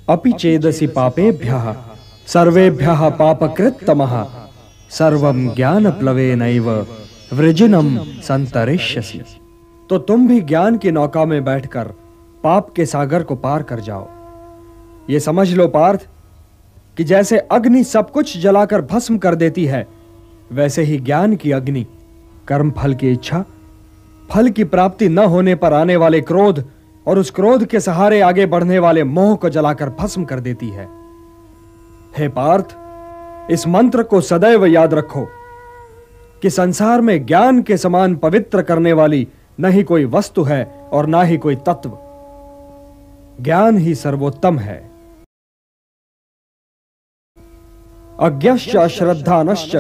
अपि चेदसि पापेभ्यः सर्वेभ्यः पापकृत्तमः सर्वं ज्ञानप्लवेनैव वृजिनं संतरिष्यसि। तो तुम भी ज्ञान की नौका में बैठकर पाप के सागर को पार कर जाओ। ये समझ लो पार्थ कि जैसे अग्नि सब कुछ जलाकर भस्म कर देती है, वैसे ही ज्ञान की अग्नि कर्म फल की इच्छा, फल की प्राप्ति न होने पर आने वाले क्रोध और उस क्रोध के सहारे आगे बढ़ने वाले मोह को जलाकर भस्म कर देती है। हे पार्थ, इस मंत्र को सदैव याद रखो कि संसार में ज्ञान के समान पवित्र करने वाली न ही कोई वस्तु है और ना ही कोई तत्व। ज्ञान ही सर्वोत्तम है। अज्ञश्च अश्रद्धानश्च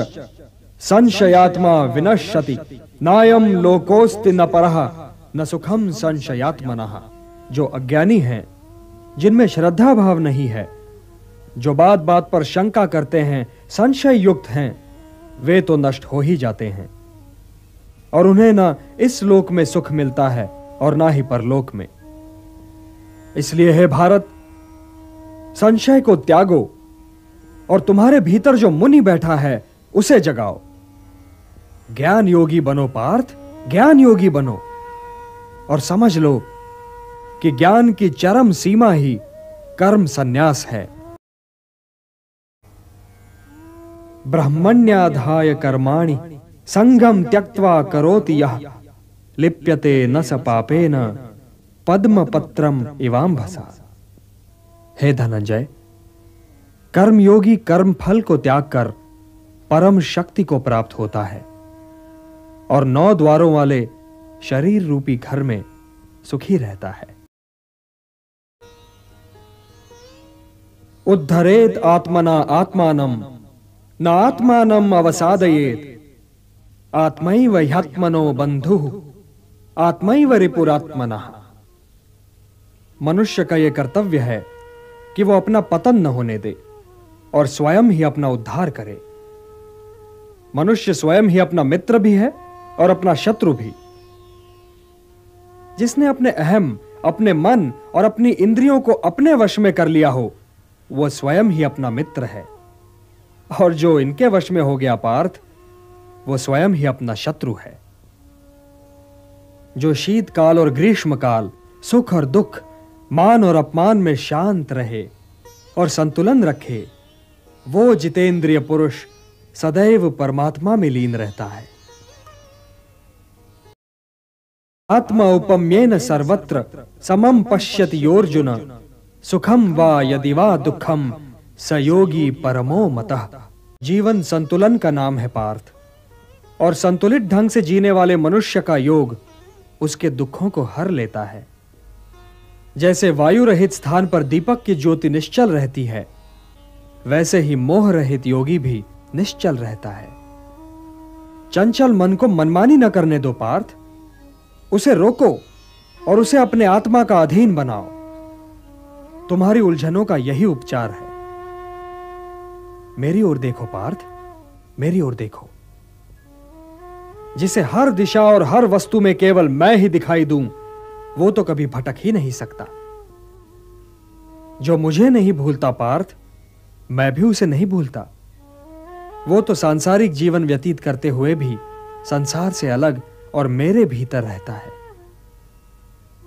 संशयात्मा विनश्यति नायम लोकोस्ति न परः न सुखम संशयात्मनः। जो अज्ञानी हैं, जिनमें श्रद्धा भाव नहीं है, जो बात बात पर शंका करते हैं, संशय युक्त हैं, वे तो नष्ट हो ही जाते हैं और उन्हें ना इस लोक में सुख मिलता है और ना ही परलोक में। इसलिए हे भारत, संशय को त्यागो और तुम्हारे भीतर जो मुनि बैठा है उसे जगाओ। ज्ञान योगी बनो पार्थ, ज्ञान योगी बनो और समझ लो कि ज्ञान की चरम सीमा ही कर्म संन्यास है। ब्रह्मण्याधाय कर्माणि संगम त्यक्त्वा करोति यः लिप्यते न स पापेन पद्मपत्रम इवाम्भसा। हे धनंजय, कर्मयोगी कर्म फल को त्याग कर परम शक्ति को प्राप्त होता है और 9 द्वारों वाले शरीर रूपी घर में सुखी रहता है। उद्धरेत आत्मना आत्मानम न आत्मानम अवसादयेत आत्मैव ह्यात्मनो बंधुः आत्मैव रिपुरात्मनः। मनुष्य का यह कर्तव्य है कि वो अपना पतन न होने दे और स्वयं ही अपना उद्धार करे। मनुष्य स्वयं ही अपना मित्र भी है और अपना शत्रु भी। जिसने अपने अहम, अपने मन और अपनी इंद्रियों को अपने वश में कर लिया हो, वह स्वयं ही अपना मित्र है और जो इनके वश में हो गया पार्थ, वो स्वयं ही अपना शत्रु है। जो शीतकाल और ग्रीष्मकाल, सुख और दुख, मान और अपमान में शांत रहे और संतुलन रखे, वो जितेंद्रिय पुरुष सदैव परमात्मा में लीन रहता है। आत्मा उपम्येन सर्वत्र समम पश्यति योर्जुन सुखम वा यदि वा दुखम स योगी परमो मतः। जीवन संतुलन का नाम है पार्थ, और संतुलित ढंग से जीने वाले मनुष्य का योग उसके दुखों को हर लेता है। जैसे वायु रहित स्थान पर दीपक की ज्योति निश्चल रहती है, वैसे ही मोह रहित योगी भी निश्चल रहता है। चंचल मन को मनमानी न करने दो पार्थ, उसे रोको और उसे अपने आत्मा का अधीन बनाओ। तुम्हारी उलझनों का यही उपचार है। मेरी ओर देखो पार्थ, मेरी ओर देखो। जिसे हर दिशा और हर वस्तु में केवल मैं ही दिखाई दूं, वो तो कभी भटक ही नहीं सकता। जो मुझे नहीं भूलता पार्थ, मैं भी उसे नहीं भूलता। वो तो सांसारिक जीवन व्यतीत करते हुए भी संसार से अलग और मेरे भीतर रहता है।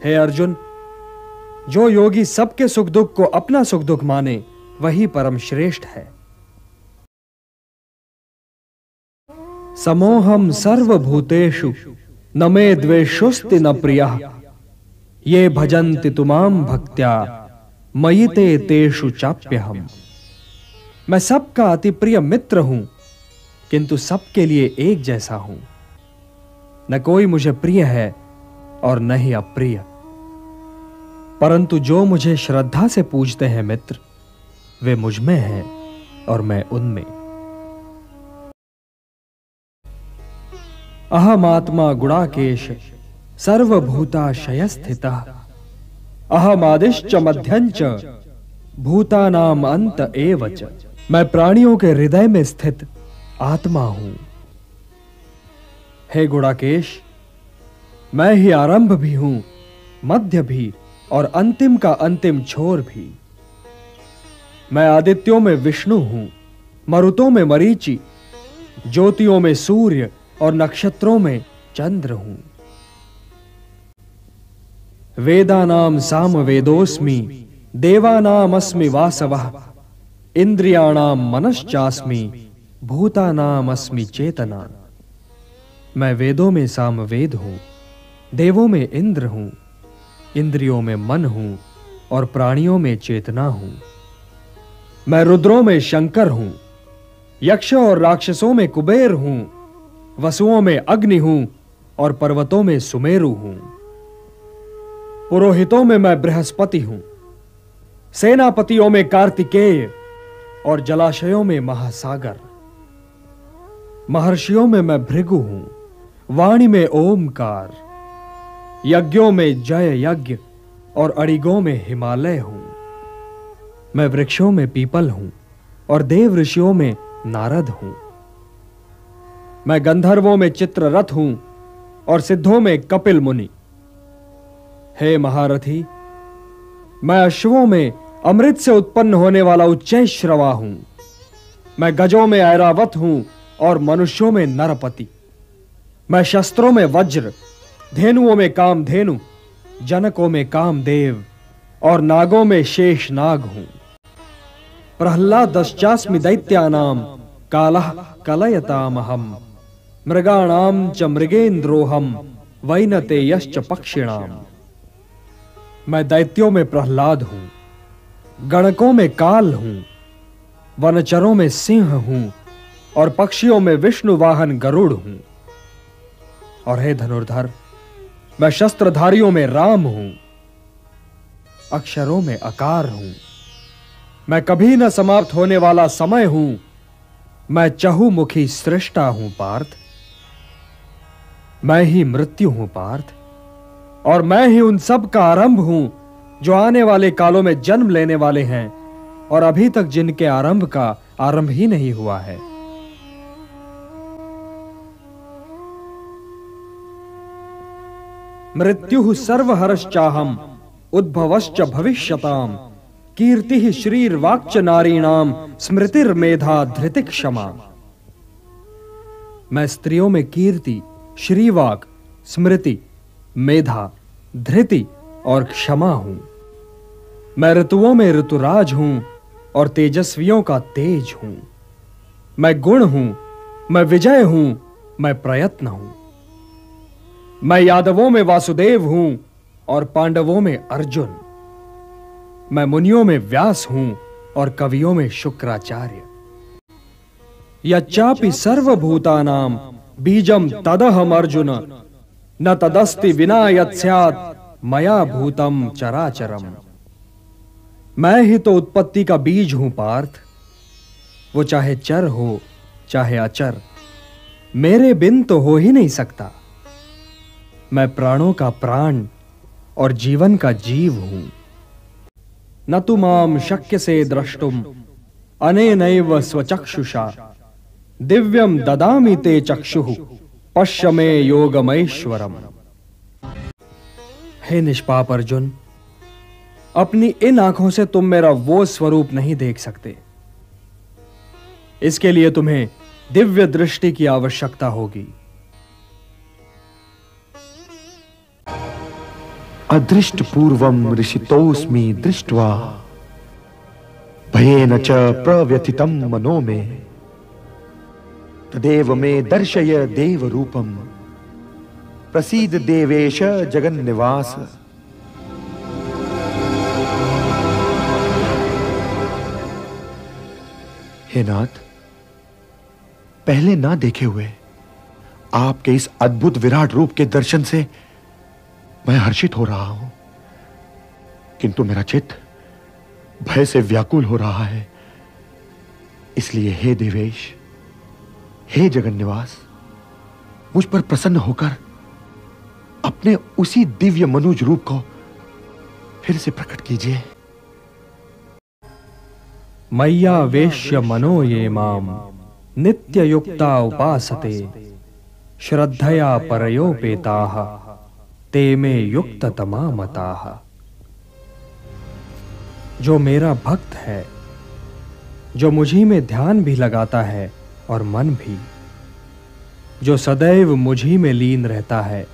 हे अर्जुन, जो योगी सबके सुख दुख को अपना सुख दुख माने, वही परम श्रेष्ठ है। समोहम सर्वभूतेषु न मे द्वेषोस्ति न प्रियः ये भजन्ति तुमाम भक्त्या मयि ते तेषु चाप्यहम्। मैं सबका अति प्रिय मित्र हूं, किंतु सबके लिए एक जैसा हूं। न कोई मुझे प्रिय है और न ही अप्रिय, परंतु जो मुझे श्रद्धा से पूजते हैं मित्र, वे मुझ में हैं और मैं उनमें। अहमात्मा गुणाकेश सर्वभूताशय स्थितः अहमादिश्च मध्यञ्च भूतानाम अंत एव च। मैं प्राणियों के हृदय में स्थित आत्मा हूं। हे गुणाकेश, मैं ही आरंभ भी हूं, मध्य भी और अंतिम का अंतिम छोर भी। मैं आदित्यों में विष्णु हूं, मरुतों में मरीचि, ज्योतियों में सूर्य और नक्षत्रों में चंद्र हूं। वेदानाम सामवेदोस्मि, देवानाम अस्मि वासवः, इंद्रियाणाम मनश्चास्मि, भूतानाम अस्मि चेतना। मैं वेदों में सामवेद हूं, देवों में इंद्र हूं, इंद्रियों में मन हूं और प्राणियों में चेतना हूं। मैं रुद्रों में शंकर हूं, यक्षों और राक्षसों में कुबेर हूं, वसुओं में अग्नि हूं और पर्वतों में सुमेरु हूं। पुरोहितों में मैं बृहस्पति हूं, सेनापतियों में कार्तिकेय और जलाशयों में महासागर। महर्षियों में मैं भृगु हूं, वाणी में ओमकार, यज्ञों में जय यज्ञ और अड़िगों में हिमालय हूं। मैं वृक्षों में पीपल हूं और देव ऋषियों में नारद हूं। मैं गंधर्वों में चित्ररथ हूं और सिद्धों में कपिल मुनि। हे महारथी, मैं अश्वों में अमृत से उत्पन्न होने वाला उच्चैश्रवा हूं। मैं गजों में ऐरावत हूं और मनुष्यों में नरपति। मैं शस्त्रों में वज्र, धेनुओं में कामधेनु, जनकों में कामदेव और नागों में शेष नाग हूं। प्रह्लादश्चास्मि दैत्यानाम कालः कलयतामहम्, मृगाणाम च मृगेन्द्रोहम, वैनतेयश्च पक्षिणाम। मैं दैत्यों में प्रह्लाद हूं, गणकों में काल हूं, वनचरों में सिंह हूं और पक्षियों में विष्णु वाहन गरुड़ हूं। और हे धनुर्धर, मैं शस्त्रधारियों में राम हूं, अक्षरों में अकार हूं। मैं कभी न समाप्त होने वाला समय हूं। मैं चहुमुखी सृष्टा हूं पार्थ। मैं ही मृत्यु हूं पार्थ, और मैं ही उन सब का आरंभ हूं जो आने वाले कालों में जन्म लेने वाले हैं और अभी तक जिनके आरंभ का आरंभ ही नहीं हुआ है। मृत्युः सर्वहरश्चाहम्, उद्भवश्च भविष्यताम्, कीर्तिः श्रीर्वाक्च नारीणाम्, स्मृतिर्मेधा धृतिः क्षमा। मैं स्त्रियों में कीर्ति, श्रीवाक, स्मृति, मेधा, धृति और क्षमा हूं। मैं ऋतुओं में ऋतुराज हूं और तेजस्वियों का तेज हूं। मैं गुण हूं, मैं विजय हूं, मैं प्रयत्न हूं। मैं यादवों में वासुदेव हूं और पांडवों में अर्जुन। मैं मुनियों में व्यास हूं और कवियों में शुक्राचार्य। यच्चापि सर्वभूतानां बीजम तदहम अर्जुन, न तदस्ति विना यत्स्यात् मया भूतम चराचरम। मैं ही तो उत्पत्ति का बीज हूं पार्थ, वो चाहे चर हो चाहे अचर, मेरे बिन तो हो ही नहीं सकता। मैं प्राणों का प्राण और जीवन का जीव हूं। न तु माम शक्यसे द्रष्टुम अनेनैव स्वचक्षुषा, दिव्यम ददामि ते चक्षुः, पश्य मे योगमैश्वरम। हे निष्पाप अर्जुन, अपनी इन आंखों से तुम मेरा वो स्वरूप नहीं देख सकते। इसके लिए तुम्हें दिव्य दृष्टि की आवश्यकता होगी। अदृष्ट पूर्वम ऋषितोस्मि दृष्ट्वा, भयेन च प्रव्यथितं मनो मे, तदेव मे दर्शय देव रूपम, प्रसीद देवेश जगन्निवास। हे नाथ, पहले ना देखे हुए आपके इस अद्भुत विराट रूप के दर्शन से मैं हर्षित हो रहा हूं, किंतु मेरा चित्त भय से व्याकुल हो रहा है। इसलिए हे देवेश, हे जगन्निवास, मुझ पर प्रसन्न होकर अपने उसी दिव्य मनुज रूप को फिर से प्रकट कीजिए। मय्या वेश्य मनो ये माम नित्य युक्ता उपासते, श्रद्धया परयोपेताः ते मे युक्ततमा मताः। जो मेरा भक्त है जो मुझी में ध्यान भी लगाता है और मन भी, जो सदैव मुझी में लीन रहता है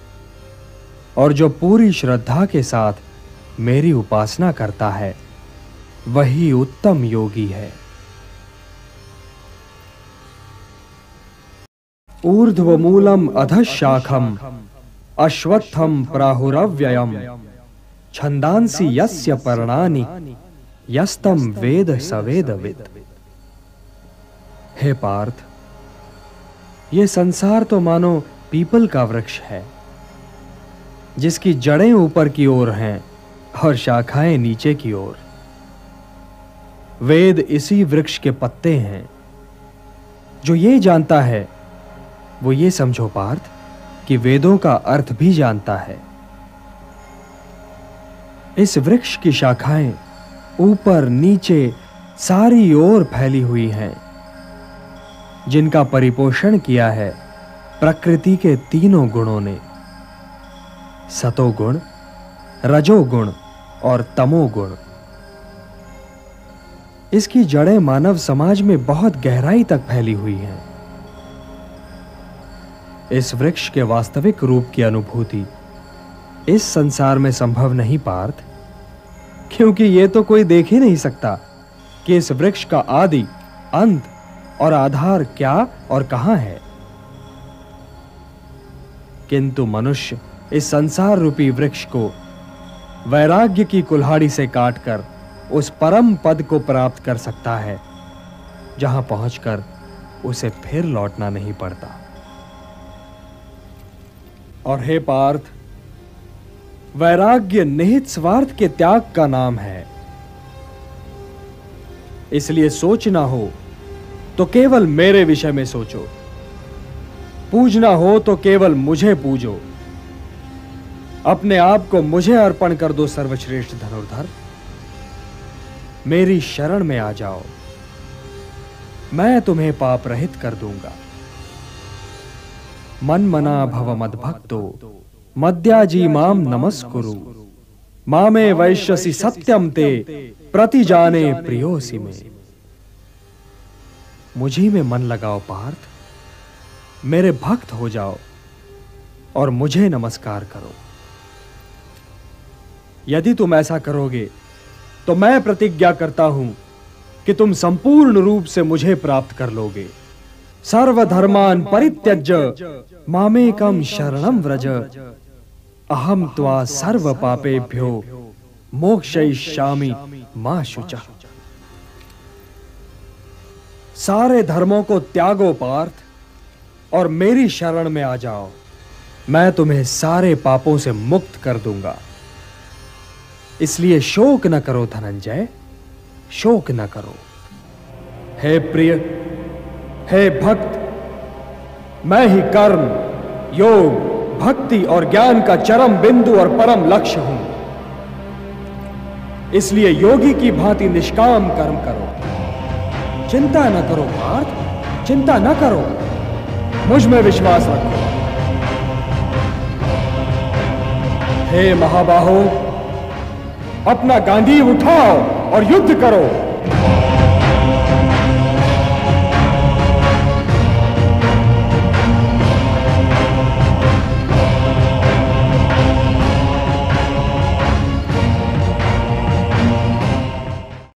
और जो पूरी श्रद्धा के साथ मेरी उपासना करता है, वही उत्तम योगी है। ऊर्ध्वमूलम अधशाखम अश्वत्थम प्राहुरव्ययम छंदांसि यस्य पर्णानि यस्तम वेद सवेदविद। हे पार्थ, ये संसार तो मानो पीपल का वृक्ष है, जिसकी जड़ें ऊपर की ओर हैं और शाखाएं नीचे की ओर। वेद इसी वृक्ष के पत्ते हैं। जो ये जानता है वो ये समझो पार्थ कि वेदों का अर्थ भी जानता है। इस वृक्ष की शाखाएं ऊपर नीचे सारी ओर फैली हुई हैं, जिनका परिपोषण किया है प्रकृति के तीनों गुणों ने, सतोगुण, रजोगुण और तमोगुण। इसकी जड़ें मानव समाज में बहुत गहराई तक फैली हुई हैं। इस वृक्ष के वास्तविक रूप की अनुभूति इस संसार में संभव नहीं पार्थ, क्योंकि यह तो कोई देख ही नहीं सकता कि इस वृक्ष का आदि, अंत और आधार क्या और कहां है। किंतु मनुष्य इस संसार रूपी वृक्ष को वैराग्य की कुल्हाड़ी से काटकर उस परम पद को प्राप्त कर सकता है, जहां पहुंचकर उसे फिर लौटना नहीं पड़ता। और हे पार्थ, वैराग्य निहित स्वार्थ के त्याग का नाम है। इसलिए सोचना हो तो केवल मेरे विषय में सोचो, पूजना हो तो केवल मुझे पूजो, अपने आप को मुझे अर्पण कर दो सर्वश्रेष्ठ धनुर्धर। मेरी शरण में आ जाओ, मैं तुम्हें पाप रहित कर दूंगा। मन मना भव मद्भक्तो मद्याजी माम नमस्कुरु मामे वैश्यसि सत्यम ते प्रतिजाने प्रियोसि में। मुझी में मन लगाओ पार्थ, मेरे भक्त हो जाओ और मुझे नमस्कार करो। यदि तुम ऐसा करोगे तो मैं प्रतिज्ञा करता हूं कि तुम संपूर्ण रूप से मुझे प्राप्त कर लोगे। सर्वधर्मान परित्यज्य मामेकम शरणं व्रज अहम त्वा सर्व पापेभ्यो मोक्षयिष्यामि मा शुचः। सारे धर्मों को त्यागो पार्थ और मेरी शरण में आ जाओ, मैं तुम्हें सारे पापों से मुक्त कर दूंगा। इसलिए शोक न करो धनंजय, शोक न करो। हे प्रिय, हे भक्त, मैं ही कर्म, योग, भक्ति और ज्ञान का चरम बिंदु और परम लक्ष्य हूं। इसलिए योगी की भांति निष्काम कर्म करो। चिंता न करो पार्थ, चिंता न करो, मुझ में विश्वास रखो। हे महाबाहो, अपना गांधी उठाओ और युद्ध करो।